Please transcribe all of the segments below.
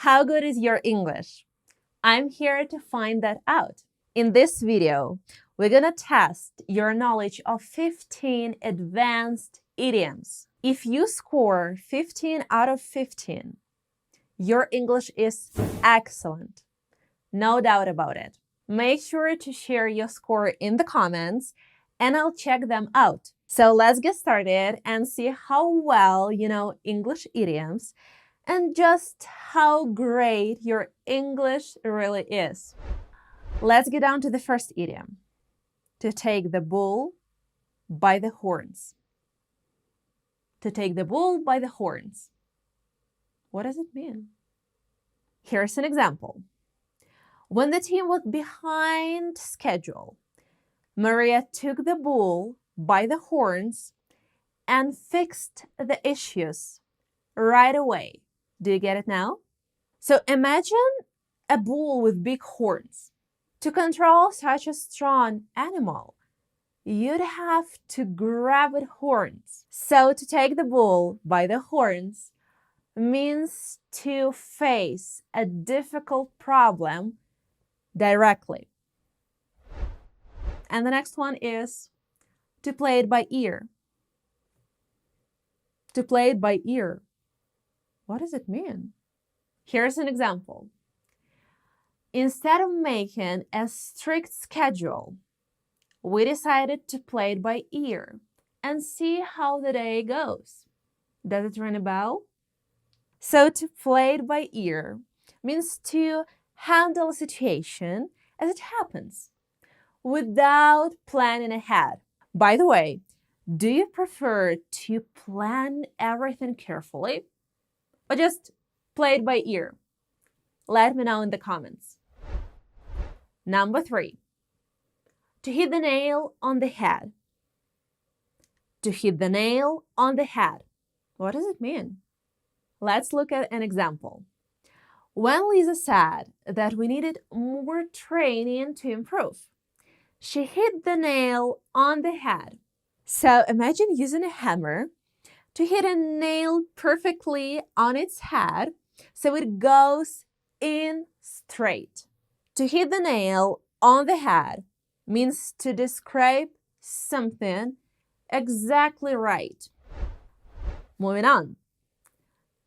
How good is your English? I'm here to find that out. In this video, we're gonna test your knowledge of 15 advanced idioms. If you score 15 out of 15, your English is excellent. No doubt about it. Make sure to share your score in the comments and I'll check them out. So let's get started and see how well you know English idioms and just how great your English really is. Let's get down to the first idiom. To take the bull by the horns. To take the bull by the horns. What does it mean? Here's an example. When the team was behind schedule, Maria took the bull by the horns and fixed the issues right away. Do you get it now? So imagine a bull with big horns. To control such a strong animal, you'd have to grab at horns. So to take the bull by the horns means to face a difficult problem directly. And the next one is to play it by ear. To play it by ear. What does it mean? Here's an example. Instead of making a strict schedule, we decided to play it by ear and see how the day goes. Does it ring a bell? So to play it by ear means to handle a situation as it happens without planning ahead. By the way, do you prefer to plan everything carefully or just play it by ear? Let me know in the comments. Number 3, to hit the nail on the head. To hit the nail on the head. What does it mean? Let's look at an example. When Lisa said that we needed more training to improve, she hit the nail on the head. So imagine using a hammer to hit a nail perfectly on its head so it goes in straight. To hit the nail on the head means to describe something exactly right. Moving on.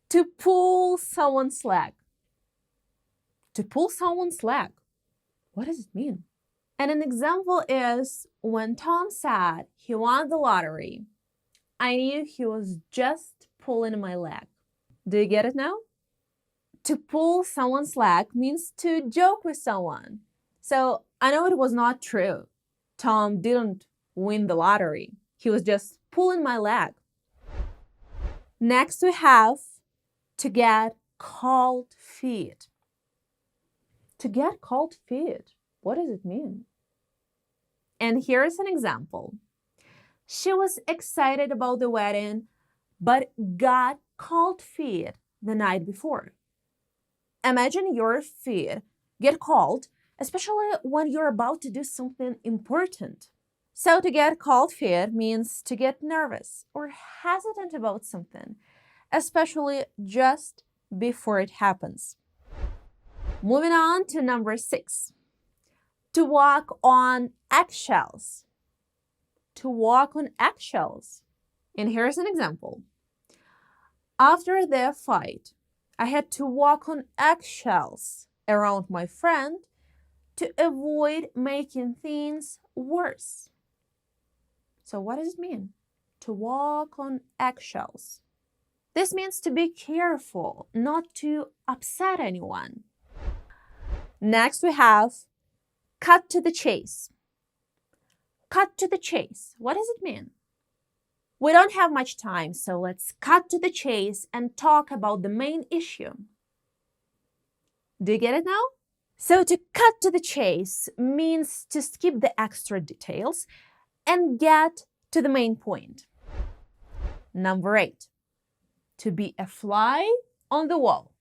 To pull someone's leg. To pull someone's leg. What does it mean? And an example is when Tom said he won the lottery, I knew he was just pulling my leg. Do you get it now? To pull someone's leg means to joke with someone. So I know it was not true. Tom didn't win the lottery. He was just pulling my leg. Next we have to get cold feet. To get cold feet. What does it mean? And here's an example. She was excited about the wedding, but got cold feet the night before. Imagine your feet get cold, especially when you're about to do something important. So to get cold feet means to get nervous or hesitant about something, especially just before it happens. Moving on to number 6. To walk on eggshells. To walk on eggshells. And here's an example. After their fight, I had to walk on eggshells around my friend to avoid making things worse. So what does it mean? To walk on eggshells. This means to be careful, not to upset anyone. Next we have cut to the chase. Cut to the chase. What does it mean? We don't have much time, so let's cut to the chase and talk about the main issue. Do you get it now? So to cut to the chase means to skip the extra details and get to the main point. Number 8, to be a fly on the wall.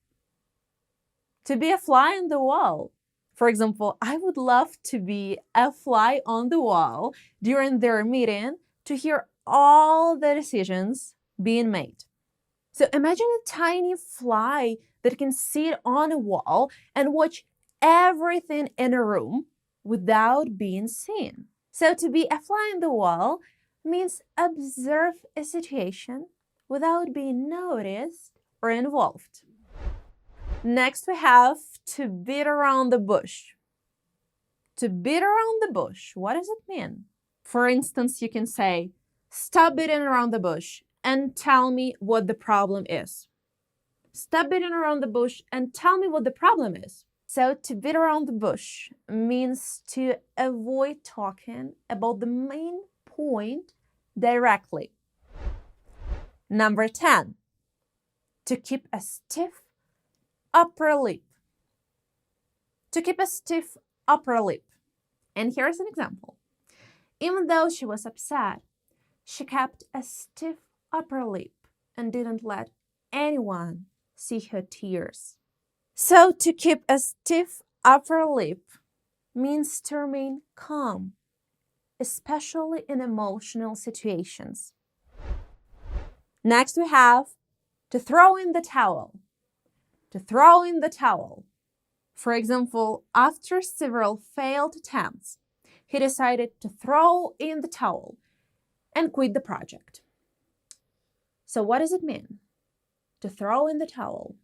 To be a fly on the wall. For example, I would love to be a fly on the wall during their meeting to hear all the decisions being made. So imagine a tiny fly that can sit on a wall and watch everything in a room without being seen. So to be a fly on the wall means observe a situation without being noticed or involved. Next, we have to beat around the bush. To beat around the bush, what does it mean? For instance, you can say, stop beating around the bush and tell me what the problem is. Stop beating around the bush and tell me what the problem is. So to beat around the bush means to avoid talking about the main point directly. Number 10, to keep a stiff upper lip. To keep a stiff upper lip. And here's an example. Even though she was upset, she kept a stiff upper lip and didn't let anyone see her tears. So to keep a stiff upper lip means to remain calm, especially in emotional situations. Next, we have to throw in the towel. To throw in the towel. For example, after several failed attempts, he decided to throw in the towel and quit the project. So what does it mean? To throw in the towel.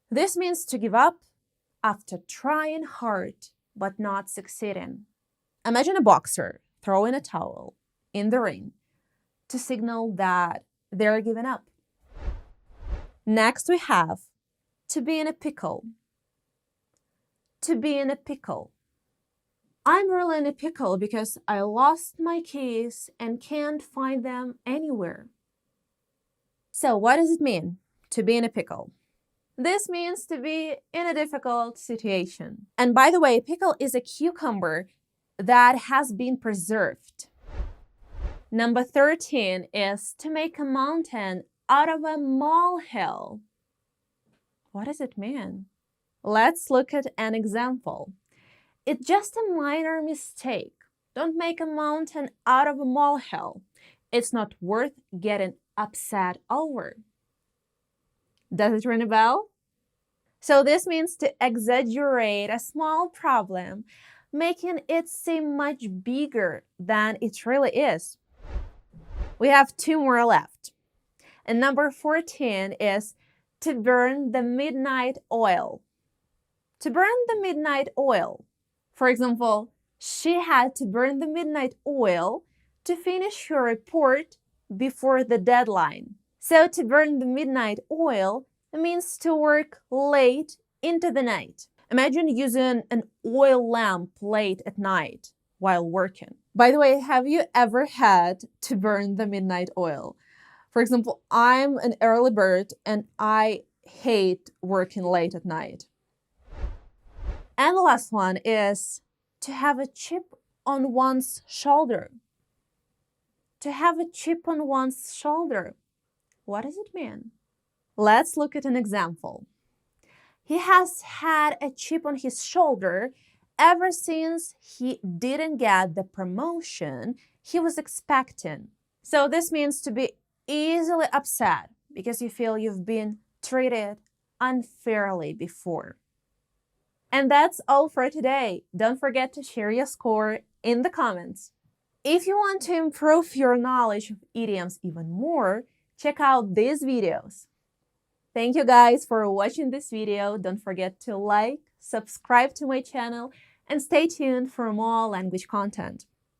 This means to give up after trying hard but not succeeding. Imagine a boxer throwing a towel in the ring to signal that they're giving up. Next, we have to be in a pickle. To be in a pickle. I'm really in a pickle because I lost my keys and can't find them anywhere. So what does it mean to be in a pickle? This means to be in a difficult situation. And by the way, pickle is a cucumber that has been preserved. Number 13 is to make a mountain out of a molehill. What does it mean? Let's look at an example. It's just a minor mistake. Don't make a mountain out of a molehill. It's not worth getting upset over. Does it ring a bell? So this means to exaggerate a small problem, making it seem much bigger than it really is. We have 2 more left. And number 14 is to burn the midnight oil. To burn the midnight oil. For example, she had to burn the midnight oil to finish her report before the deadline. So to burn the midnight oil means to work late into the night. Imagine using an oil lamp late at night while working. By the way, have you ever had to burn the midnight oil? For example, I'm an early bird and I hate working late at night. And the last one is to have a chip on one's shoulder. To have a chip on one's shoulder. What does it mean? Let's look at an example. He has had a chip on his shoulder ever since he didn't get the promotion he was expecting. So this means to be easily upset because you feel you've been treated unfairly before. And that's all for today. Don't forget to share your score in the comments. If you want to improve your knowledge of idioms even more, check out these videos. Thank you guys for watching this video. Don't forget to like, subscribe to my channel, and stay tuned for more language content.